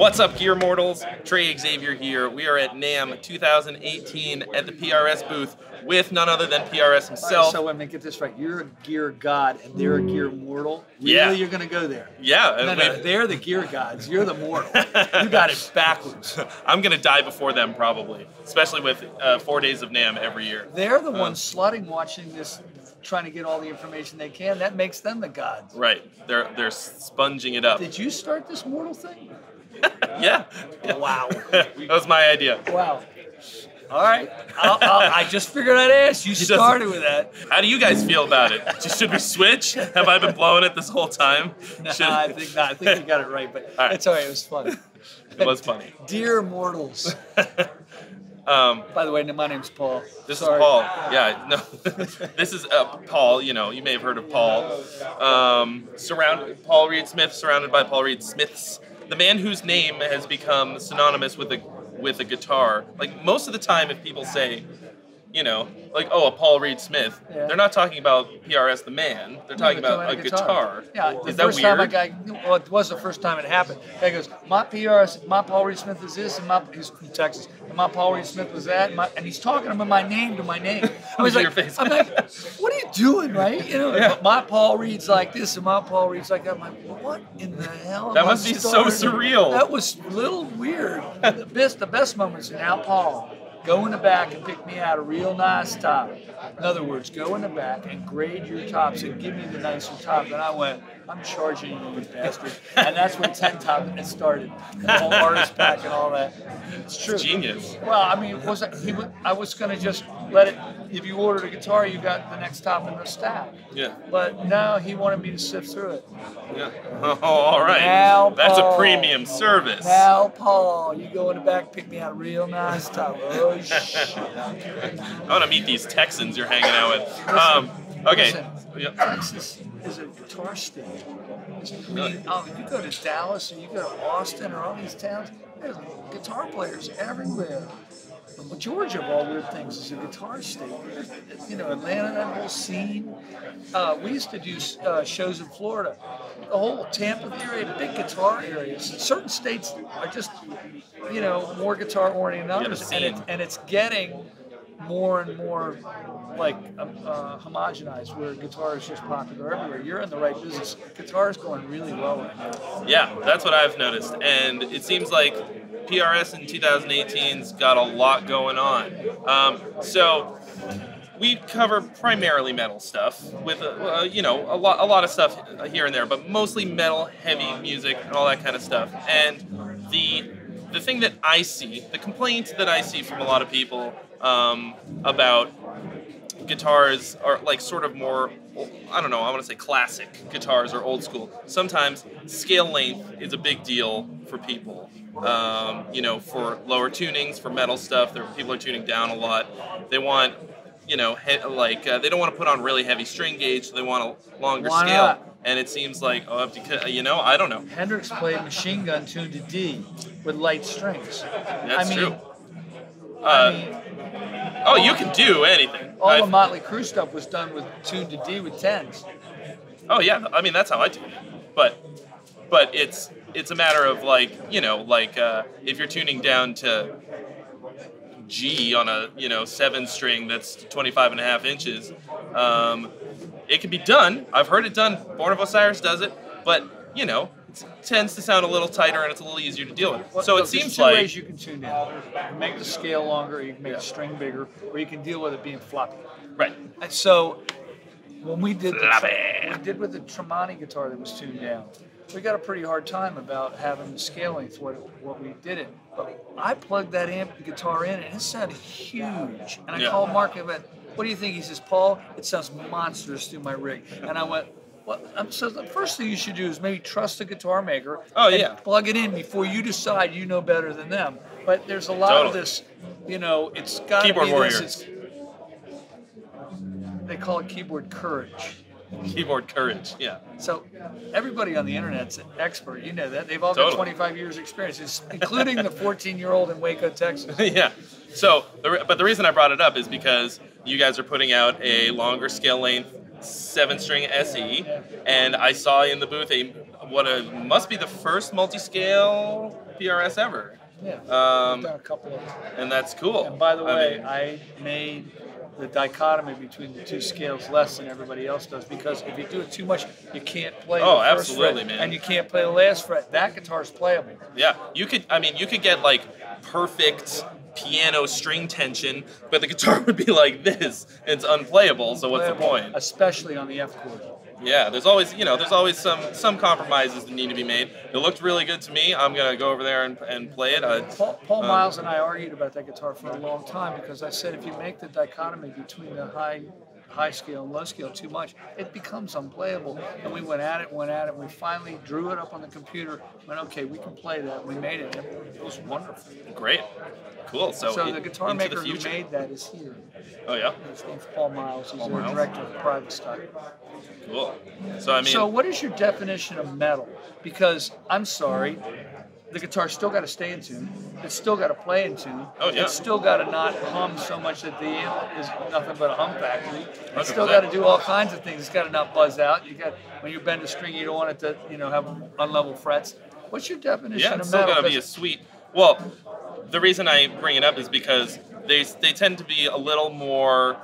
What's up, Gear Mortals? Trey, Xavier here. We are at NAMM 2018 at the PRS booth with none other than PRS himself. So let me get this right. You're a gear god and they're a gear mortal? Really? Yeah. You're going to go there? Yeah. No, they're the gear gods. You're the mortal. You got it backwards. I'm going to die before them probably, especially with 4 days of NAMM every year. They're the ones slutting watching this, trying to get all the information they can. That makes them the gods. Right. They're sponging it up. Did you start this mortal thing? Yeah. Wow. That was my idea. Wow. All right. I just figured I'd ask. You started with that. How do you guys feel about it? Should we switch? Have I been blowing it this whole time? No, I think not. I think you got it right, but it's all right. It was fun. It was funny. Dear mortals. By the way, my name's Paul. This is Paul. Yeah, no. This is Paul. You know, you may have heard of Paul. Paul Reed Smith, surrounded by Paul Reed Smiths. The man whose name has become synonymous with a guitar. Like most of the time, if people say, you know, like, oh, a Paul Reed Smith, they're not talking about PRS the man. They're talking about a guitar. Yeah, is that weird? Well, it was the first time it happened. The guy goes, my Paul Reed Smith is this, and he's from Texas, and my Paul Reed Smith was that, and he's talking about my name to my name. I was like, I'm like, what are you doing, right? You know, my Paul Reed's like this, and my Paul Reed's like that. I'm like, what in the hell? That must be so surreal. That was a little weird. The best moments are now, Paul. Go in the back and pick me out a real nice top. In other words, go in the back and grade your tops and give me the nicer top. And I went, I'm charging you, you bastard. And that's when 10 Top started. The whole artist pack and all that. It's true. It's genius. Well, I mean, I was going to just let it, if you ordered a guitar, you got the next top in the stack. Yeah. But no, he wanted me to sift through it. Yeah. Oh, all right. Now, that's Paul, a premium service. Now, Paul, you go in the back, pick me out a real nice top. Oh, shit. I want to meet these Texans you're hanging out with. Okay. Listen, Texas is a guitar state. I mean, you go to Dallas or you go to Austin or all these towns, there's guitar players everywhere. But Georgia, of all weird things, is a guitar state. You know, Atlanta, that whole scene. We used to do shows in Florida. The whole Tampa area, big guitar areas. Certain states are just, you know, more guitar oriented than others, and it's getting more and more like homogenized, where guitar is just popular everywhere. You're in the right business. Guitar is going really well right now. Yeah, that's what I've noticed, and it seems like PRS in 2018's got a lot going on. So we cover primarily metal stuff with you know, a lot of stuff here and there, but mostly metal, heavy music, and all that kind of stuff. And the thing that I see, the complaint that I see from a lot of people about guitars are like sort of more, I don't know, I want to say classic guitars or old school. Sometimes scale length is a big deal for people. You know, for lower tunings, for metal stuff, people are tuning down a lot. They want, you know, they don't want to put on really heavy string gauge, so they want a longer scale. Not? And it seems like, you know, I don't know. Hendrix played Machine Gun tuned to D with light strings. That's true. Oh, you can do anything. All the Motley Crue stuff was done with tuned to D with 10s. Oh yeah, I mean that's how I do it. But it's a matter of like, you know, like if you're tuning down to G on a, you know, 7 string that's 25.5 inches, it can be done. I've heard it done. Born of Osiris does it, but you know, it tends to sound a little tighter and it's a little easier to deal with. So it seems like there's 2 ways you can tune in. You can make the scale longer, you can make the string bigger, or you can deal with it being floppy. Right. And so when we did with the Tremonti guitar that was tuned down, we got a pretty hard time about having the scale length what we did it. But I plugged that guitar in and it sounded huge. And I called Mark and went, what do you think? He says, Paul, it sounds monstrous through my rig. And I went, well, so the first thing you should do is maybe trust the guitar maker and plug it in before you decide you know better than them. But there's a lot of this, you know, it's got to be keyboard warriors. They call it keyboard courage. Keyboard courage, yeah. So everybody on the internet's an expert. You know that. They've all got 25 years experience, including the 14-year-old in Waco, Texas. Yeah. So, but the reason I brought it up is because you guys are putting out a longer scale length 7-string SE, and I saw in the booth must be the first multiscale PRS ever. Yeah, I've done a couple of them. And that's cool. And by the way, I made the dichotomy between the two scales less than everybody else does, because if you do it too much, you can't play the first absolutely, fret, man. and you can't play the last fret. That guitar's playable. Yeah, you could get like perfect piano string tension, but the guitar would be like this. It's unplayable, so what's the point? Especially on the F chord. Yeah, there's always some compromises that need to be made. It looked really good to me. I'm gonna go over there and play it. Paul Miles and I argued about that guitar for a long time, because I said if you make the dichotomy between the high scale and low scale too much, it becomes unplayable. And we went at it, and we finally drew it up on the computer. Went, okay, we can play that. We made it. It was wonderful. Great, cool. So the guitar maker who made that is here. Oh yeah. His name's Paul Miles. He's the director of private stock. Cool. So So what is your definition of metal? Because I'm sorry, the guitar's still got to stay in tune. It's still got to play in tune. Oh yeah. It's still got to not hum so much that the amp is nothing but a hum factory. It's 100%. still got to do all kinds of things. It's got to not buzz out. When you bend a string, you don't want it to have unlevel frets. What's your definition it's of metal? still got to be a sweet. Well, the reason I bring it up is because they tend to be a little more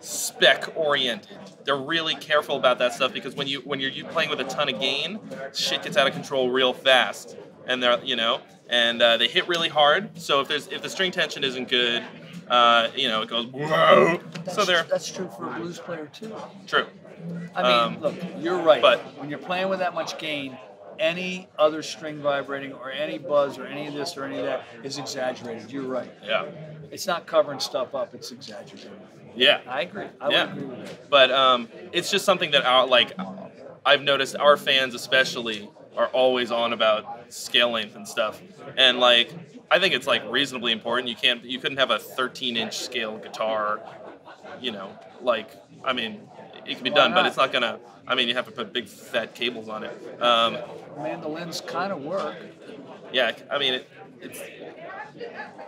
spec oriented. They're really careful about that stuff, because when you're playing with a ton of gain, shit gets out of control real fast, and they hit really hard. So if the string tension isn't good, it goes whoa. That's true for a blues player too. True. I mean, look, you're right. But when you're playing with that much gain, any other string vibrating or any buzz or any of this or any of that is exaggerated. You're right. yeah. It's not covering stuff up. It's exaggerated. Yeah. I agree. I would agree with that. But it's just something that I've noticed our fans especially are always on about scale length and stuff. And I think it's reasonably important. You couldn't have a 13-inch scale guitar, it can be done, but it's not gonna. You have to put big fat cables on it. Mandolins kind of work. Yeah, it's.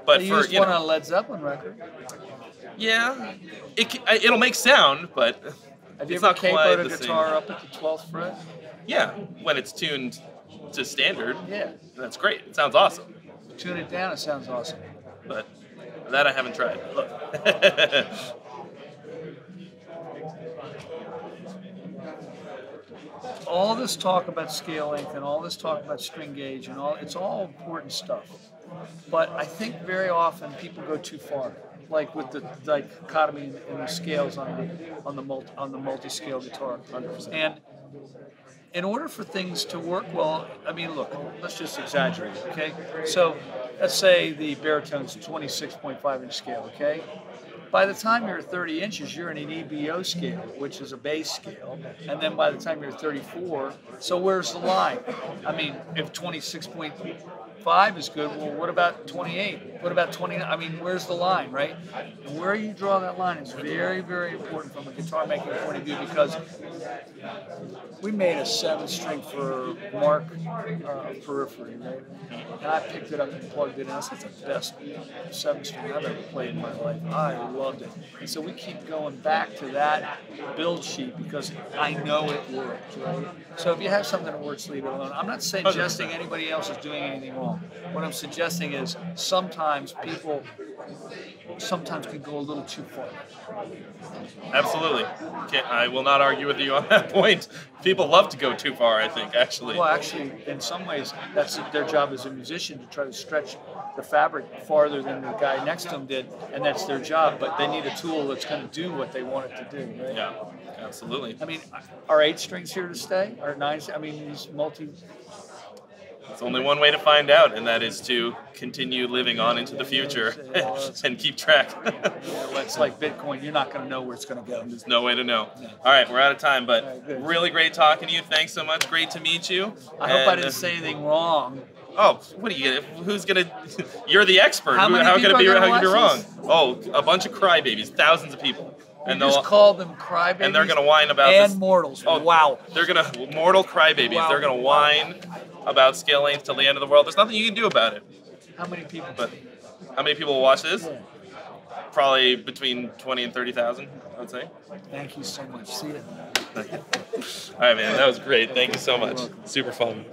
But they used one on a Led Zeppelin record. Yeah, it'll make sound, but have you it's ever not quite capoed a the guitar same. up at the 12th fret? Yeah, when it's tuned to standard. Yeah. That's great. It sounds awesome. Tune it down, it sounds awesome. But that I haven't tried. All this talk about scale length and all this talk about string gauge and it's all important stuff. But I think very often people go too far, like with the dichotomy in the scales on the multi-scale guitar. 100%. And in order for things to work well, look, let's just exaggerate, okay? So let's say the baritone's 26.5-inch scale, okay? By the time you're 30 inches, you're in an EBO scale, which is a bass scale. And then by the time you're 34, so where's the line? If 26.5 is good, well, what about 28? What about 29? Where's the line, right? And where you draw that line is very, very important from a guitar making point of view, because we made a 7-string for Mark Periphery, right? And I picked it up and plugged it in. I said, it's the best 7-string I've ever played in my life. I loved it. And so we keep going back to that build sheet because I know it works, right? So if you have something that works, leave it alone. I'm not suggesting anybody else is doing anything wrong. What I'm suggesting is sometimes people can go a little too far. Absolutely. I will not argue with you on that point. People love to go too far, I think, actually. Well, actually, in some ways, that's their job as a musician, to try to stretch the fabric farther than the guy next to them did, and that's their job. But they need a tool that's going to do what they want it to do, right? Yeah, absolutely. Are 8 strings here to stay? Are 9? These There's only one way to find out, and that is to continue living on into the future and keep track. It's like Bitcoin. You're not going to know where it's going to go. There's no way to know. Yeah. All right, we're out of time, but right, really great talking to you. Thanks so much. Great to meet you. I hope I didn't say anything wrong. Oh, what are you gonna? Who's gonna? You're the expert. How could it be wrong? This? Oh, a bunch of crybabies, thousands of people. And just call them crybabies. And they're gonna whine about and this. mortals. Oh, wow. They're gonna mortal crybabies. Wow. They're gonna whine about scale length till the end of the world. There's nothing you can do about it. How many people? But how many people will watch this? Yeah. Probably between 20 and 30,000, I would say. Thank you so much. See you. All right, man. That was great. Thank you so much. Super fun.